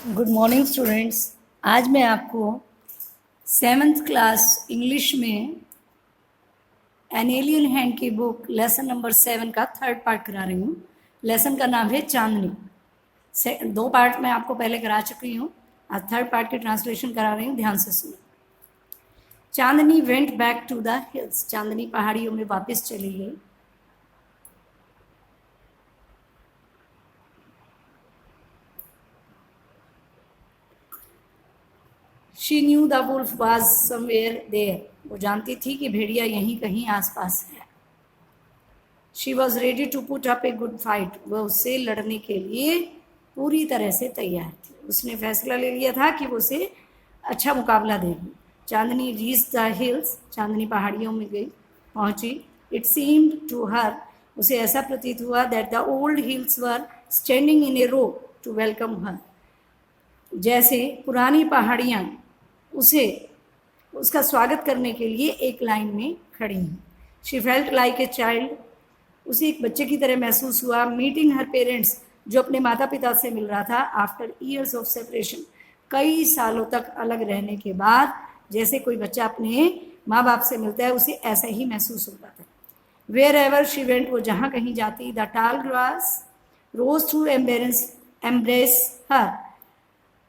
Good morning students. आज मैं आपको 7th क्लास इंग्लिश में एन एलियन हैंड की बुक लेसन नंबर 7 का 3rd पार्ट करा रही हूँ। लेसन का नाम है चांदनी। 2 पार्ट मैं आपको पहले करा चुकी हूँ, आज 3rd पार्ट की ट्रांसलेशन करा रही हूँ, ध्यान से सुनो। Chandni went back to the hills, Chandni पहाड़ियों में वापस चली गई। She knew the wolf was somewhere there, वो जानती थी कि भेड़िया यहीं कहीं आसपास है। She was ready to put up a good fight, वह उससे लड़ने के लिए पूरी तरह से तैयार थी। उसने फैसला ले लिया था कि वो उसे अच्छा मुकाबला देगी। चांदनी रीच द हिल्स, चांदनी पहाड़ियों में गई, पहुंची। इट सीम्ड टू हर, उसे ऐसा प्रतीत हुआ that the old hills were standing in a row to welcome her, जैसे पुरानी पहाड़ियाँ उसे उसका स्वागत करने के लिए एक लाइन में खड़ी हैं। She felt like a child, उसे एक बच्चे की तरह महसूस हुआ। मीटिंग हर पेरेंट्स, जो अपने माता पिता से मिल रहा था। आफ्टर ईयर्स ऑफ सेपरेशन, कई सालों तक अलग रहने के बाद जैसे कोई बच्चा अपने माँ बाप से मिलता है, उसे ऐसा ही महसूस होता था। वेयर एवर शी वेंट, वो जहाँ कहीं जाती, द टाल ग्रास रोज टू एम्ब्रेस हर,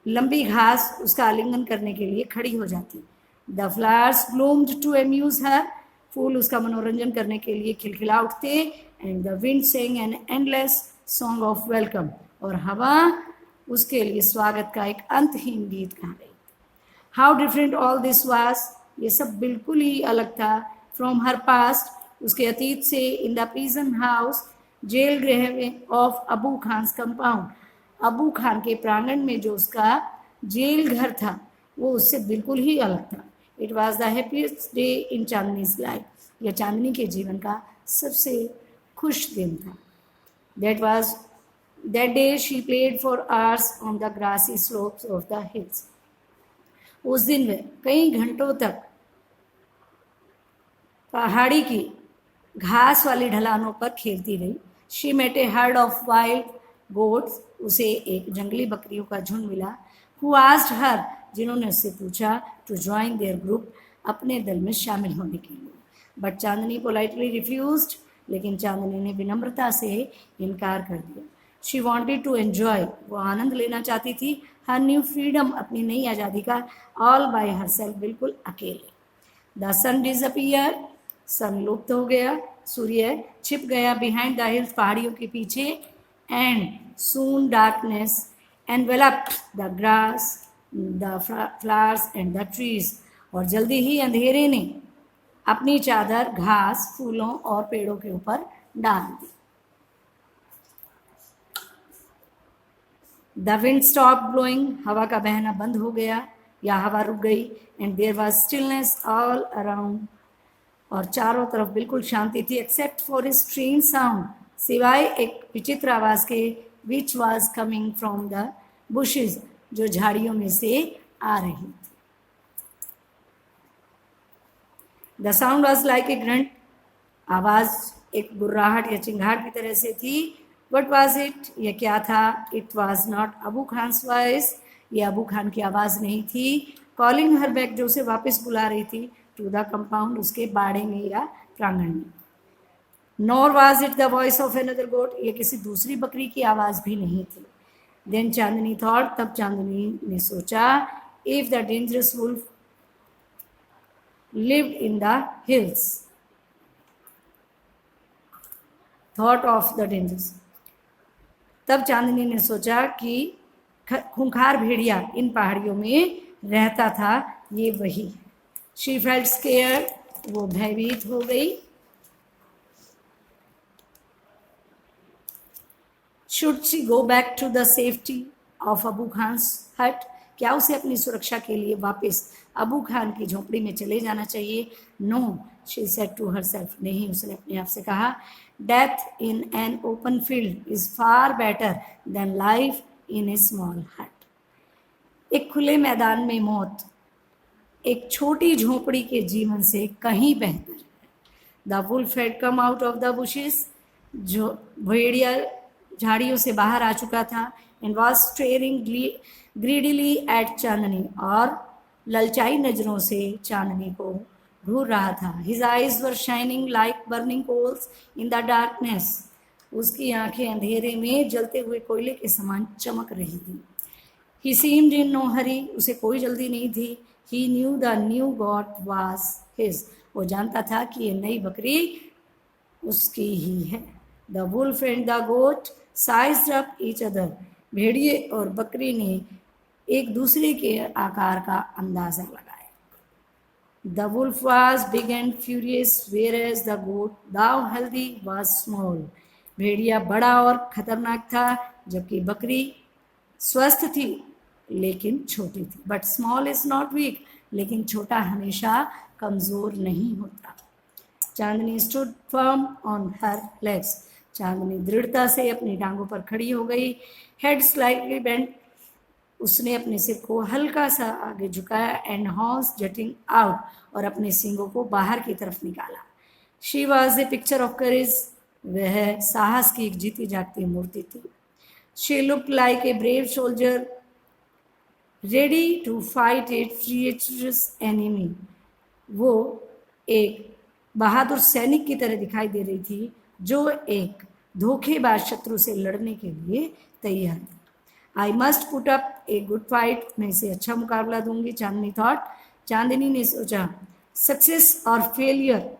लंबी घास उसका आलिंगन करने के लिए खड़ी हो जाती। The flowers bloomed to amuse her, फूल उसका मनोरंजन करने के लिए खिलखिला उठते। And the wind sang an endless song of welcome, और हवा उसके लिए स्वागत का एक अंतहीन गीत गा रही। How different all this was, ये सब बिल्कुल ही अलग था। फ्रॉम हर पास्ट, उसके अतीत से। इन द प्रिजन हाउस, जेल गृह ऑफ अबू खान्स कंपाउंड, अबू खान के प्रांगण में जो उसका जेल घर था, वो उससे बिल्कुल ही अलग था। It was the happiest day in Chandni's life, यह चांदनी के जीवन का सबसे खुश दिन था। That day she played for hours on the grassy slopes of the hills, उस दिन वह कई घंटों तक पहाड़ी की घास वाली ढलानों पर खेलती रही। She met a herd of wild goats, उसे एक जंगली बकरियों का झुंड मिला। हु आस्क्ड हर, जिन्होंने उससे पूछा टू ज्वाइन देयर ग्रुप, अपने दल में शामिल होने के लिए। बट चांदनी पोलाइटली रिफ्यूज्ड, लेकिन चांदनी ने विनम्रता से इनकार कर दिया। शी वॉन्टेड टू एन्जॉय, वो आनंद लेना चाहती थी हर न्यू फ्रीडम, अपनी नई आज़ादी का, ऑल बाय हर सेल्फ, बिल्कुल अकेले। द सन डिसअपियर, सन लुप्त हो गया, सूर्य छिप गया। बिहाइंड द हिल्स, पहाड़ियों के पीछे। And soon darkness enveloped the grass, the flowers and the trees, और जल्दी ही अंधेरे ने अपनी चादर घास, फूलों और पेड़ों के ऊपर डाल दी। द विंड स्टॉप ब्लोइंग, हवा का बहना बंद हो गया या हवा रुक गई। And there was stillness all around, और चारों तरफ बिल्कुल शांति थी। Except for a strange sound, सिवाय एक विचित्र आवाज के, which was coming from the bushes, जो झाड़ियों में से आ रही थी। The sound was like a grunt, आवाज एक गुर्राहट या चिंगाहट की तरह से थी। वट वॉज इट, यह क्या था? It was not Abu Khan's voice, ये अबू खान की आवाज़ नहीं थी। कॉलिंग हर बैक, जो उसे वापस बुला रही थी। टू द कंपाउंड, उसके बाड़े में या प्रांगण में। Nor was it the voice of another goat, ये किसी दूसरी बकरी की आवाज़ भी नहीं थी। देन चांदनी थॉट, तब चांदनी ने सोचा, if the dangerous wolf lived in the hills, thought of the dangers, तब चांदनी ने सोचा कि खूंखार भेड़िया इन पहाड़ियों में रहता था, ये वही। शी फेल्ट स्केयर, वो भयभीत हो गई। Should she go back to the safety of Abu Khan's hut, क्या उसे अपनी सुरक्षा के लिए वापस अबू खान की झोपड़ी में चले जाना चाहिए? No, she said to herself, नहीं, उसने अपने आप से कहा। Death in an open field is far better than life in a small hut, एक खुले मैदान में मौत एक छोटी झोपड़ी के जीवन से कहीं बेहतर है। The wolf had come out of the bushes, जो भेड़िया झाड़ियों से बाहर आ चुका था। and was staring greedily at चांदनी, और ललचाई नजरों से चांदनी को घूर रहा था. His eyes were shining like burning coals in the darkness. उसकी आंखें अंधेरे में जलते हुए कोयले के समान चमक रही थी. He seemed in no hurry. उसे कोई जल्दी नहीं थी. He knew the new goat was his. वो जानता था कि ये नई बकरी उसकी ही है. The wolf and the goat sized up each other. भेड़िए और बकरी ने एक दूसरे के आकार का अंदाजा लगाया. The wolf was big and furious, whereas the goat, though healthy, was small. भेड़िया बड़ा और खतरनाक था, जबकि बकरी स्वस्थ थी लेकिन छोटी थी. But small is not weak. लेकिन छोटा हमेशा कमजोर नहीं होता. Chandni stood firm on her legs. Chandni दृढ़ता से अपनी टांगों पर खड़ी हो गई. Head slightly bent. उसने अपने सिर को हल्का सा आगे झुकाया. And horns jutting out. और अपने सींगों को बाहर की तरफ निकाला. She was a picture of courage. वह साहस की एक जीती जागती मूर्ति थी. She looked like a brave soldier ready to fight a treacherous enemy. वो एक बहादुर सैनिक की तरह दिखाई दे रही थी जो एक धोखेबाज शत्रु से लड़ने के लिए तैयार थी. I must put up a good fight. मैं इसे अच्छा मुकाबला दूंगी, चांदनी थॉट. चांदनी ने सोचा. सक्सेस और फेलियर,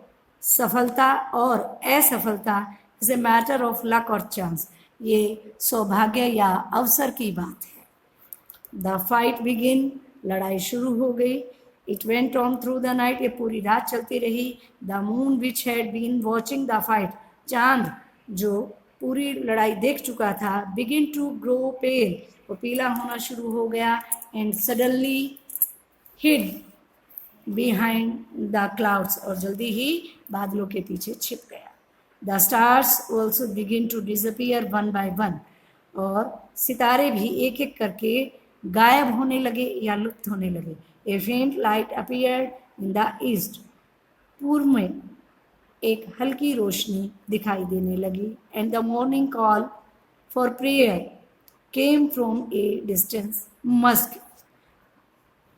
सफलता और असफलता, is a matter of luck और चांस. ये सौभाग्य या अवसर की बात है. The fight begin. लड़ाई शुरू हो गई. It went on through the night. ये पूरी रात चलती रही. The moon which had been watching the fight. चांद जो पूरी लड़ाई देख चुका था, बिगिन टू ग्रो पेल. वो पीला होना शुरू हो गया. And suddenly hid behind the clouds. और जल्दी ही बादलों के पीछे छिप गया. The stars also begin to disappear one by one. और सितारे भी एक एक करके गायब होने लगे या लुप्त होने लगे. ए फेंट light appeared in the east. पूर्व में एक हल्की रोशनी दिखाई देने लगी. And the morning call for prayer came from A distance Musk.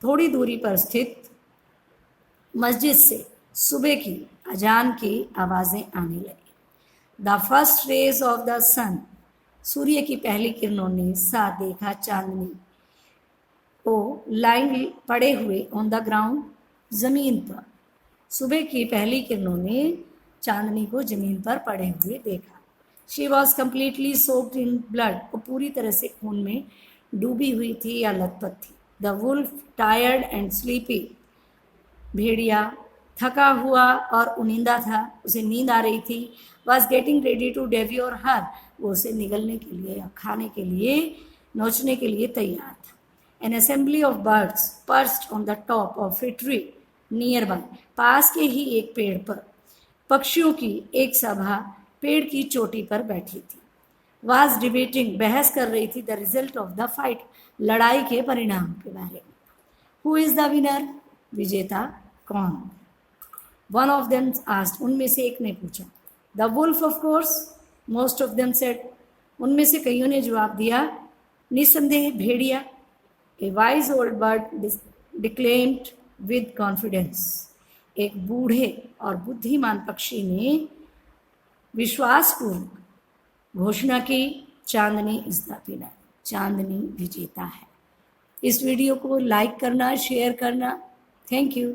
थोड़ी दूरी पर स्थित मस्जिद से सुबह की अजान की आवाज़ें आने लगी. The first rays of the sun. सूर्य की पहली किरणों ने साथ देखा चांदनी को लाइन पड़े हुए ऑन द ग्राउंड, जमीन पर. सुबह की पहली किरणों ने चांदनी को जमीन पर पड़े हुए देखा. She was completely soaked in blood. वो पूरी तरह से खून में डूबी हुई थी या लथपथ थी. The wolf tired and sleepy. भेड़िया थका हुआ और उनिंदा था, उसे नींद आ रही थी. वॉज गेटिंग रेडी टू डेव्योर हर. वो उसे निगलने के लिए या खाने के लिए, नोचने के लिए तैयार था. An assembly of birds perched on the top of a tree nearby. पास के ही एक पेड़ पर पक्षियों की एक सभा पेड़ की चोटी पर बैठी थी. Was debating. बहस कर रही थी. The result of the fight. लड़ाई के परिणाम के बारे में. Who is the winner. विजेता कौन. One of them asked. उनमें से एक ने पूछा. The wolf of course. Most of them said. उनमें से कईयों ने जवाब दिया, निसंदेह भेड़िया. A wise old bird declaimed with confidence. एक बूढ़े और बुद्धिमान पक्षी ने विश्वासपूर्वक घोषणा की, Chandni is the winner. Chandni विजेता है. इस वीडियो को लाइक करना, शेयर करना. Thank you.